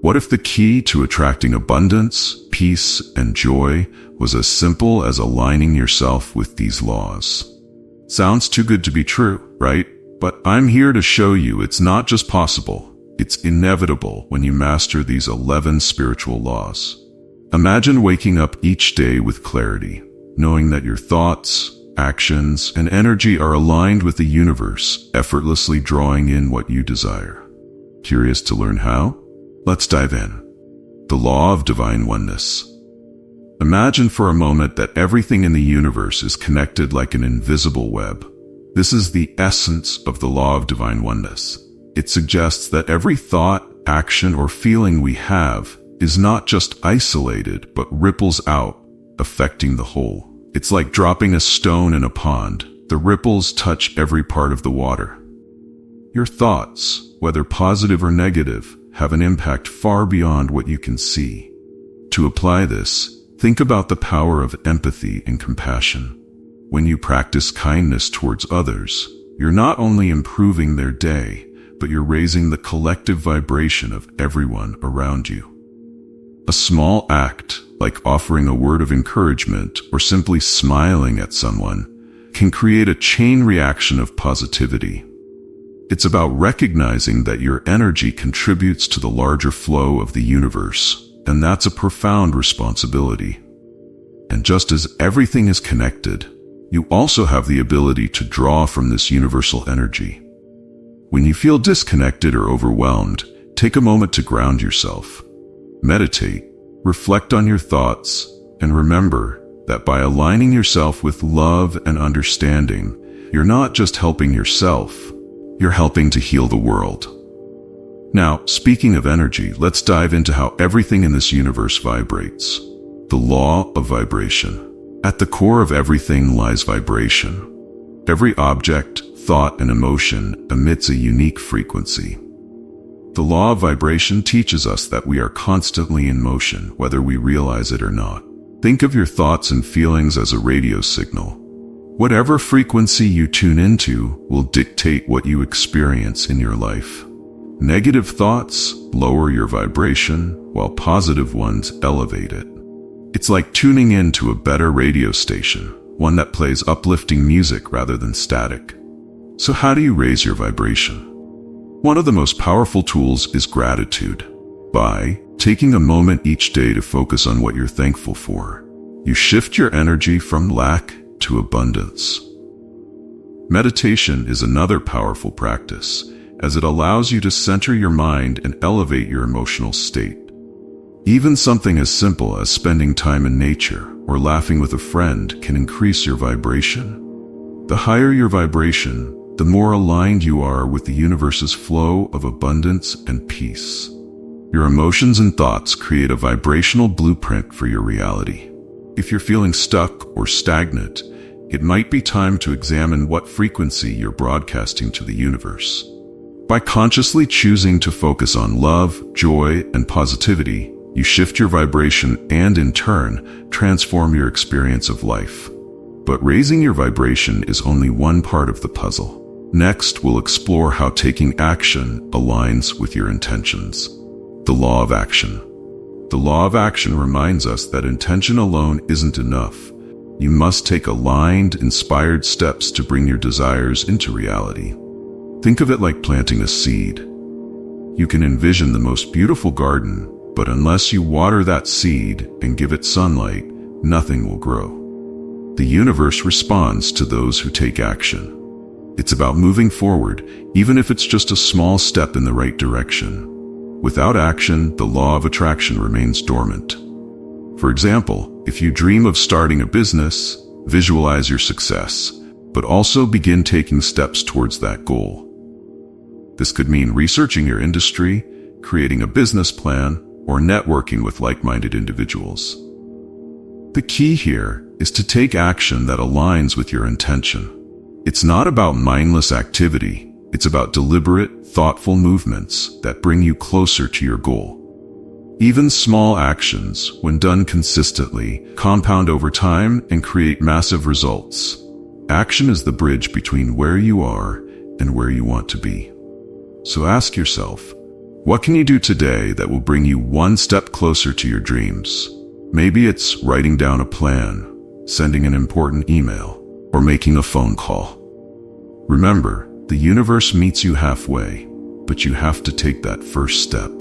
What if the key to attracting abundance, peace, and joy was as simple as aligning yourself with these laws? Sounds too good to be true, right? But I'm here to show you it's not just possible, it's inevitable when you master these 11 spiritual laws. Imagine waking up each day with clarity, knowing that your thoughts, actions, and energy are aligned with the universe, effortlessly drawing in what you desire. Curious to learn how? Let's dive in. The law of divine oneness. Imagine for a moment that everything in the universe is connected like an invisible web. This is the essence of the law of divine oneness. It suggests that every thought, action, or feeling we have is not just isolated, but ripples out, affecting the whole. It's like dropping a stone in a pond. The ripples touch every part of the water. Your thoughts, whether positive or negative, have an impact far beyond what you can see. To apply this, think about the power of empathy and compassion. When you practice kindness towards others, you're not only improving their day, but you're raising the collective vibration of everyone around you. A small act, like offering a word of encouragement or simply smiling at someone, can create a chain reaction of positivity. It's about recognizing that your energy contributes to the larger flow of the universe, and that's a profound responsibility. And just as everything is connected, you also have the ability to draw from this universal energy. When you feel disconnected or overwhelmed, take a moment to ground yourself. Meditate, reflect on your thoughts, and remember that by aligning yourself with love and understanding, you're not just helping yourself, you're helping to heal the world. Now, speaking of energy, let's dive into how everything in this universe vibrates. The law of vibration. At the core of everything lies vibration. Every object, thought, and emotion emits a unique frequency. The law of vibration teaches us that we are constantly in motion, whether we realize it or not. Think of your thoughts and feelings as a radio signal. Whatever frequency you tune into will dictate what you experience in your life. Negative thoughts lower your vibration, while positive ones elevate it. It's like tuning into a better radio station, one that plays uplifting music rather than static. So how do you raise your vibration? One of the most powerful tools is gratitude. By taking a moment each day to focus on what you're thankful for, you shift your energy from lack to abundance. Meditation is another powerful practice, as it allows you to center your mind and elevate your emotional state. Even something as simple as spending time in nature or laughing with a friend can increase your vibration. The higher your vibration, the more aligned you are with the universe's flow of abundance and peace. Your emotions and thoughts create a vibrational blueprint for your reality. If you're feeling stuck or stagnant, it might be time to examine what frequency you're broadcasting to the universe. By consciously choosing to focus on love, joy, and positivity, you shift your vibration and, in turn, transform your experience of life. But raising your vibration is only one part of the puzzle. Next, we'll explore how taking action aligns with your intentions. The law of action. The law of action reminds us that intention alone isn't enough. You must take aligned, inspired steps to bring your desires into reality. Think of it like planting a seed. You can envision the most beautiful garden, but unless you water that seed and give it sunlight, nothing will grow. The universe responds to those who take action. It's about moving forward, even if it's just a small step in the right direction. Without action, the law of attraction remains dormant. For example, if you dream of starting a business, visualize your success, but also begin taking steps towards that goal. This could mean researching your industry, creating a business plan, or networking with like-minded individuals. The key here is to take action that aligns with your intention. It's not about mindless activity. It's about deliberate, thoughtful movements that bring you closer to your goal. Even small actions, when done consistently, compound over time and create massive results. Action is the bridge between where you are and where you want to be. So ask yourself, What can you do today that will bring you one step closer to your dreams? Maybe it's writing down a plan, sending an important email, or making a phone call. Remember, the universe meets you halfway, but you have to take that first step.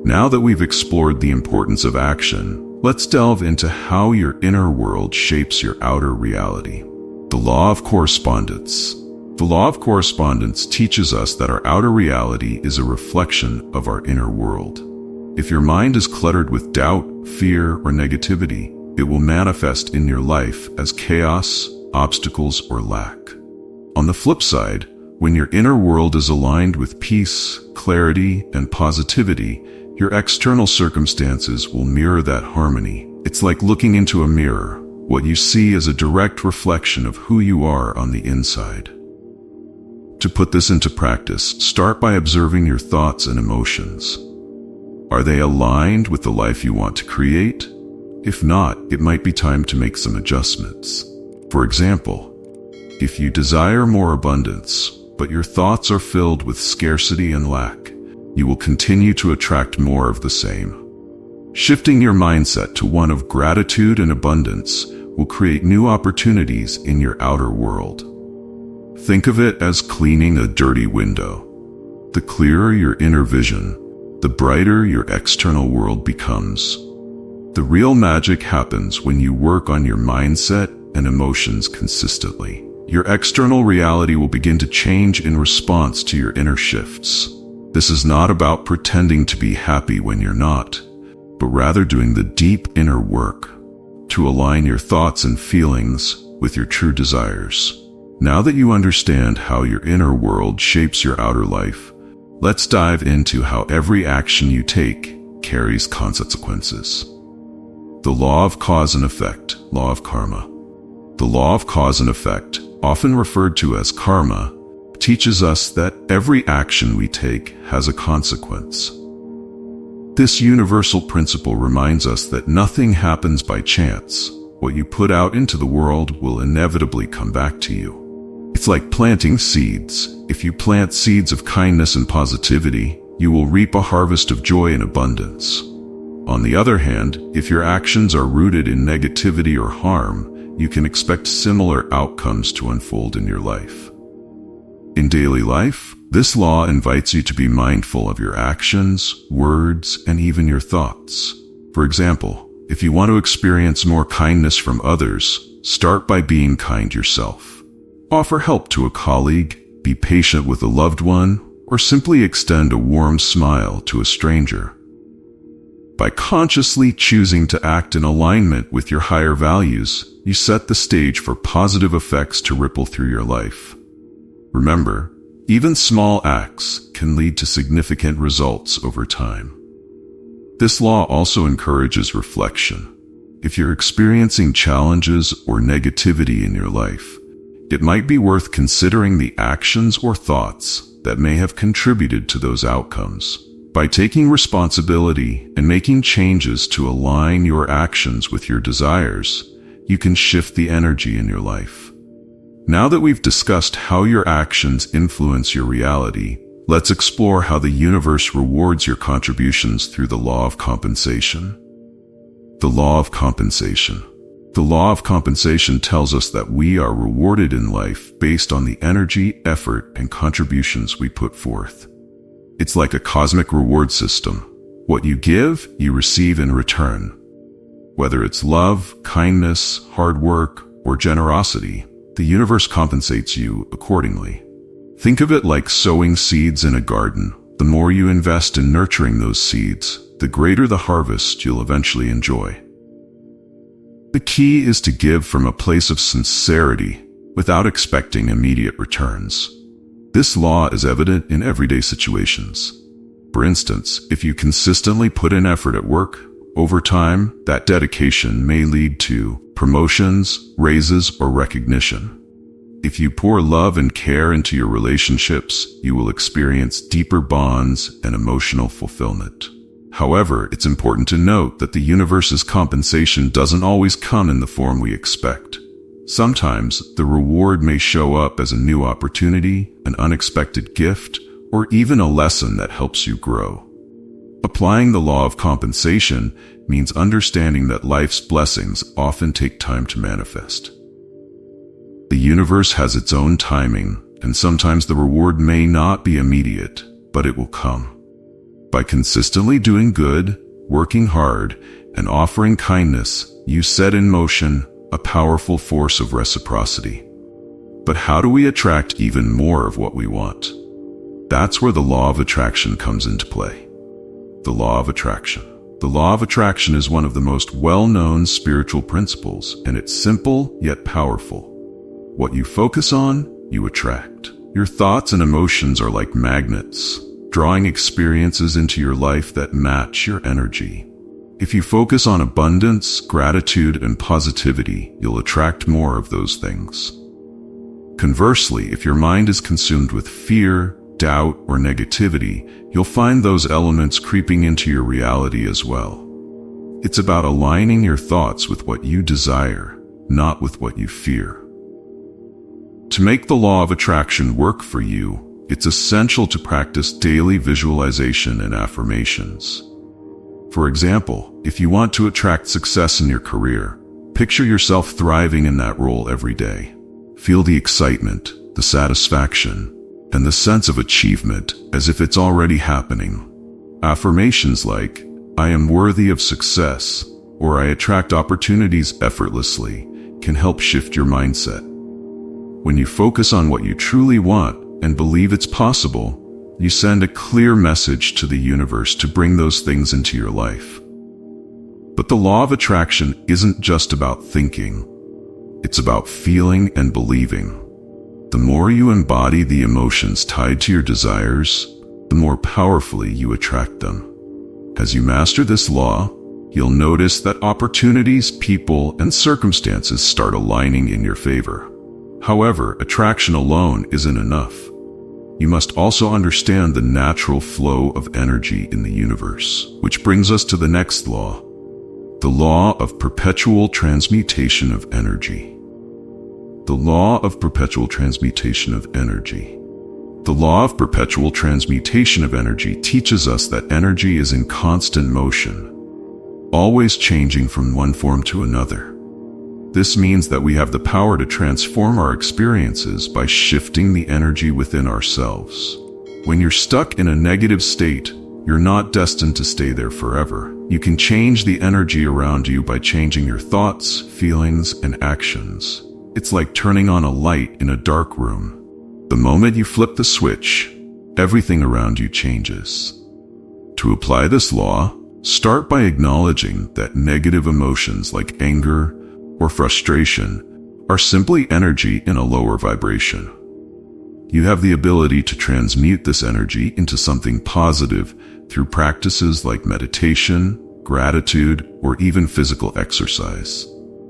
Now that we've explored the importance of action, let's delve into how your inner world shapes your outer reality. The law of correspondence. The law of correspondence teaches us that our outer reality is a reflection of our inner world. If your mind is cluttered with doubt, fear, or negativity, it will manifest in your life as chaos, obstacles, or lack. On the flip side, when your inner world is aligned with peace, clarity, and positivity, your external circumstances will mirror that harmony. It's like looking into a mirror. What you see is a direct reflection of who you are on the inside. To put this into practice, start by observing your thoughts and emotions. Are they aligned with the life you want to create? If not, it might be time to make some adjustments. For example, if you desire more abundance, but your thoughts are filled with scarcity and lack, you will continue to attract more of the same. Shifting your mindset to one of gratitude and abundance will create new opportunities in your outer world. Think of it as cleaning a dirty window. The clearer your inner vision, the brighter your external world becomes. The real magic happens when you work on your mindset and emotions consistently. Your external reality will begin to change in response to your inner shifts. This is not about pretending to be happy when you're not, but rather doing the deep inner work to align your thoughts and feelings with your true desires. Now that you understand how your inner world shapes your outer life, let's dive into how every action you take carries consequences. The law of cause and effect, law of karma. The law of cause and effect, often referred to as karma, teaches us that every action we take has a consequence. This universal principle reminds us that nothing happens by chance. What you put out into the world will inevitably come back to you. It's like planting seeds. If you plant seeds of kindness and positivity, you will reap a harvest of joy and abundance. On the other hand, if your actions are rooted in negativity or harm, you can expect similar outcomes to unfold in your life. In daily life, this law invites you to be mindful of your actions, words, and even your thoughts. For example, if you want to experience more kindness from others, start by being kind yourself. Offer help to a colleague, be patient with a loved one, or simply extend a warm smile to a stranger. By consciously choosing to act in alignment with your higher values, you set the stage for positive effects to ripple through your life. Remember, even small acts can lead to significant results over time. This law also encourages reflection. If you're experiencing challenges or negativity in your life, it might be worth considering the actions or thoughts that may have contributed to those outcomes. By taking responsibility and making changes to align your actions with your desires, you can shift the energy in your life. Now that we've discussed how your actions influence your reality, let's explore how the universe rewards your contributions through the law of compensation. The law of compensation. The law of compensation tells us that we are rewarded in life based on the energy, effort, and contributions we put forth. It's like a cosmic reward system. What you give, you receive in return. Whether it's love, kindness, hard work, or generosity, the universe compensates you accordingly. Think of it like sowing seeds in a garden. The more you invest in nurturing those seeds, the greater the harvest you'll eventually enjoy. The key is to give from a place of sincerity without expecting immediate returns. This law is evident in everyday situations. For instance, if you consistently put in effort at work, over time, that dedication may lead to promotions, raises, or recognition. If you pour love and care into your relationships, you will experience deeper bonds and emotional fulfillment. However, it's important to note that the universe's compensation doesn't always come in the form we expect. Sometimes, the reward may show up as a new opportunity, an unexpected gift, or even a lesson that helps you grow. Applying the law of compensation means understanding that life's blessings often take time to manifest. The universe has its own timing, and sometimes the reward may not be immediate, but it will come. By consistently doing good, working hard, and offering kindness, you set in motion a powerful force of reciprocity. But how do we attract even more of what we want? That's where the law of attraction comes into play. The law of attraction. The law of attraction is one of the most well-known spiritual principles, and it's simple yet powerful. What you focus on, you attract. Your thoughts and emotions are like magnets, drawing experiences into your life that match your energy. If you focus on abundance, gratitude, and positivity, you'll attract more of those things. Conversely, if your mind is consumed with fear, doubt, or negativity, you'll find those elements creeping into your reality as well. It's about aligning your thoughts with what you desire, not with what you fear. To make the law of attraction work for you, it's essential to practice daily visualization and affirmations. For example, if you want to attract success in your career, picture yourself thriving in that role every day. Feel the excitement, the satisfaction, and the sense of achievement as if it's already happening. Affirmations like, "I am worthy of success," or "I attract opportunities effortlessly," can help shift your mindset. When you focus on what you truly want and believe it's possible, you send a clear message to the universe to bring those things into your life. But the law of attraction isn't just about thinking. It's about feeling and believing. The more you embody the emotions tied to your desires, the more powerfully you attract them. As you master this law, you'll notice that opportunities, people, and circumstances start aligning in your favor. However, attraction alone isn't enough. You must also understand the natural flow of energy in the universe, which brings us to the next law, the law of perpetual transmutation of energy. The law of perpetual transmutation of energy. The law of perpetual transmutation of energy teaches us that energy is in constant motion, always changing from one form to another. This means that we have the power to transform our experiences by shifting the energy within ourselves. When you're stuck in a negative state, you're not destined to stay there forever. You can change the energy around you by changing your thoughts, feelings, and actions. It's like turning on a light in a dark room. The moment you flip the switch, everything around you changes. To apply this law, start by acknowledging that negative emotions like anger or frustration are simply energy in a lower vibration. You have the ability to transmute this energy into something positive through practices like meditation, gratitude, or even physical exercise.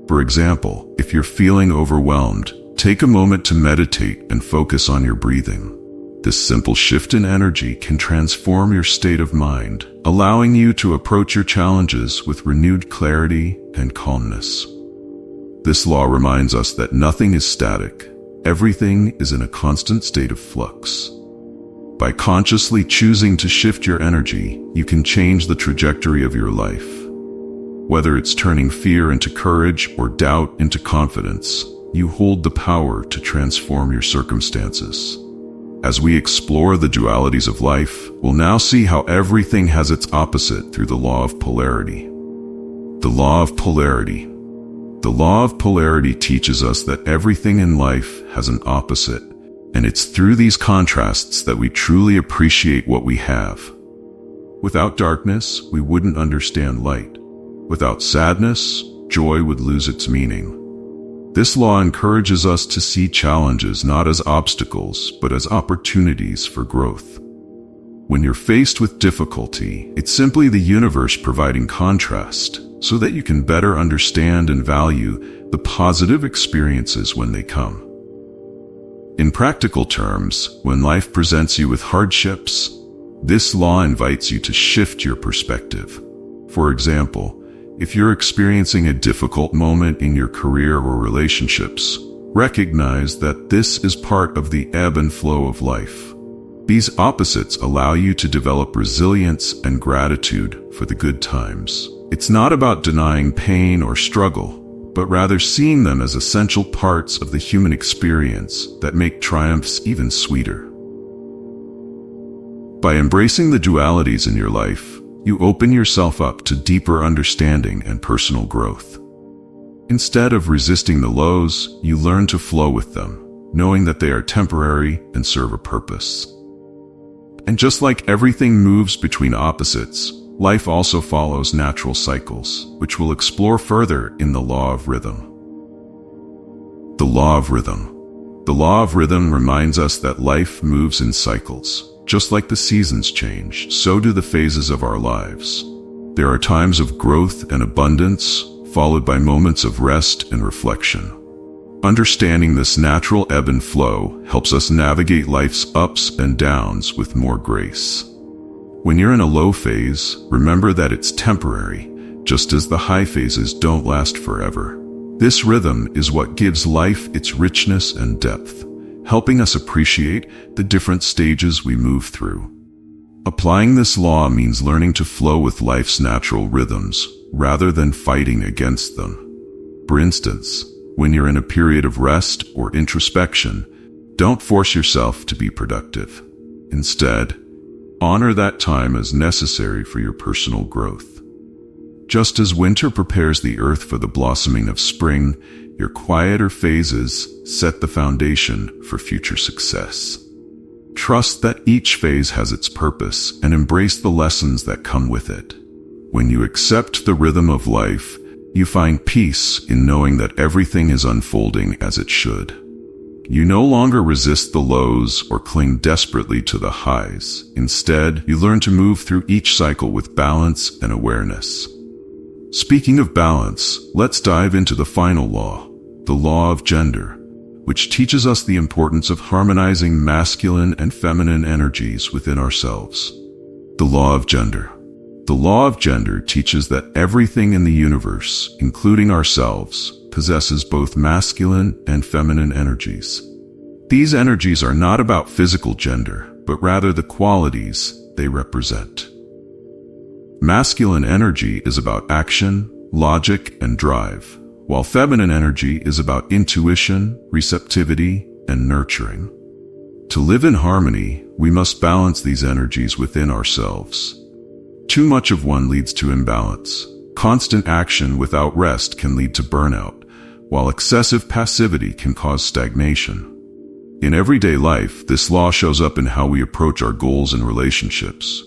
For example, if you're feeling overwhelmed, take a moment to meditate and focus on your breathing. This simple shift in energy can transform your state of mind, allowing you to approach your challenges with renewed clarity and calmness. This law reminds us that nothing is static. Everything is in a constant state of flux. By consciously choosing to shift your energy, you can change the trajectory of your life. Whether it's turning fear into courage or doubt into confidence, you hold the power to transform your circumstances. As we explore the dualities of life, we'll now see how everything has its opposite through the law of polarity. The law of polarity. The law of polarity teaches us that everything in life has an opposite, and it's through these contrasts that we truly appreciate what we have. Without darkness, we wouldn't understand light. Without sadness, joy would lose its meaning. This law encourages us to see challenges not as obstacles, but as opportunities for growth. When you're faced with difficulty, it's simply the universe providing contrast, so that you can better understand and value the positive experiences when they come. In practical terms, when life presents you with hardships, this law invites you to shift your perspective. For example, if you're experiencing a difficult moment in your career or relationships, recognize that this is part of the ebb and flow of life. These opposites allow you to develop resilience and gratitude for the good times. It's not about denying pain or struggle, but rather seeing them as essential parts of the human experience that make triumphs even sweeter. By embracing the dualities in your life, you open yourself up to deeper understanding and personal growth. Instead of resisting the lows, you learn to flow with them, knowing that they are temporary and serve a purpose. And just like everything moves between opposites, life also follows natural cycles, which we'll explore further in the law of rhythm. The law of rhythm. The law of rhythm reminds us that life moves in cycles. Just like the seasons change, so do the phases of our lives. There are times of growth and abundance, followed by moments of rest and reflection. Understanding this natural ebb and flow helps us navigate life's ups and downs with more grace. When you're in a low phase, remember that it's temporary, just as the high phases don't last forever. This rhythm is what gives life its richness and depth, helping us appreciate the different stages we move through. Applying this law means learning to flow with life's natural rhythms, rather than fighting against them. For instance, when you're in a period of rest or introspection, don't force yourself to be productive. Instead, honor that time as necessary for your personal growth. Just as winter prepares the earth for the blossoming of spring, your quieter phases set the foundation for future success. Trust that each phase has its purpose and embrace the lessons that come with it. When you accept the rhythm of life, you find peace in knowing that everything is unfolding as it should. You no longer resist the lows or cling desperately to the highs. Instead, you learn to move through each cycle with balance and awareness. Speaking of balance, let's dive into the final law, the law of gender, which teaches us the importance of harmonizing masculine and feminine energies within ourselves. The law of gender. The law of gender teaches that everything in the universe, including ourselves, possesses both masculine and feminine energies. These energies are not about physical gender, but rather the qualities they represent. Masculine energy is about action, logic, and drive, while feminine energy is about intuition, receptivity, and nurturing. To live in harmony, we must balance these energies within ourselves. Too much of one leads to imbalance. Constant action without rest can lead to burnout, while excessive passivity can cause stagnation. In everyday life, this law shows up in how we approach our goals and relationships.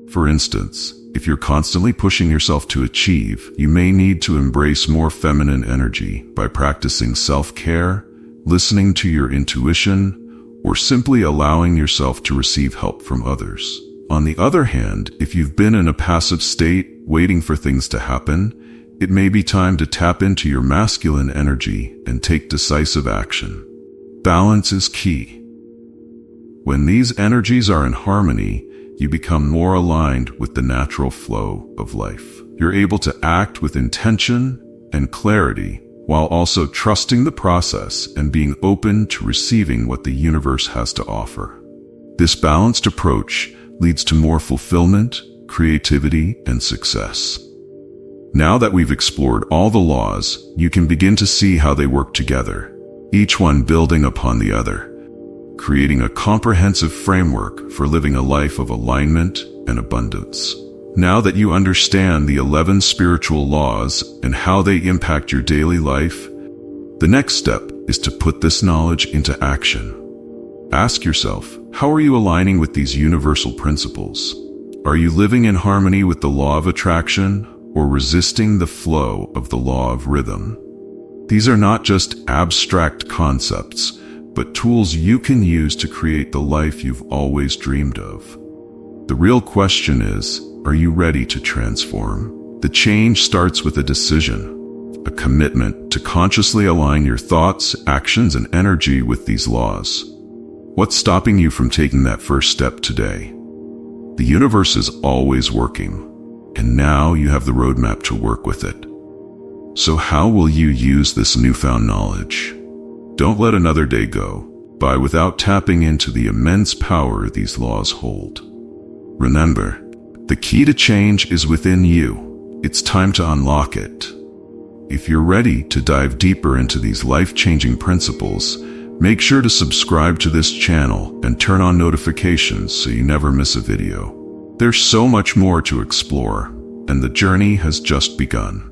For instance, if you're constantly pushing yourself to achieve, you may need to embrace more feminine energy by practicing self-care, listening to your intuition, or simply allowing yourself to receive help from others. On the other hand, if you've been in a passive state, waiting for things to happen, it may be time to tap into your masculine energy and take decisive action. Balance is key. When these energies are in harmony, you become more aligned with the natural flow of life. You're able to act with intention and clarity, while also trusting the process and being open to receiving what the universe has to offer. This balanced approach leads to more fulfillment, creativity, and success. Now that we've explored all the laws, you can begin to see how they work together, each one building upon the other, creating a comprehensive framework for living a life of alignment and abundance. Now that you understand the 11 spiritual laws and how they impact your daily life, the next step is to put this knowledge into action. Ask yourself, how are you aligning with these universal principles? Are you living in harmony with the law of attraction or resisting the flow of the law of rhythm? These are not just abstract concepts, but tools you can use to create the life you've always dreamed of. The real question is, are you ready to transform? The change starts with a decision, a commitment to consciously align your thoughts, actions, and energy with these laws. What's stopping you from taking that first step today? The universe is always working, and now you have the roadmap to work with it. So how will you use this newfound knowledge? Don't let another day go. by without tapping into the immense power these laws hold. Remember, the key to change is within you. It's time to unlock it. If you're ready to dive deeper into these life-changing principles, make sure to subscribe to this channel and turn on notifications so you never miss a video. There's so much more to explore, and the journey has just begun.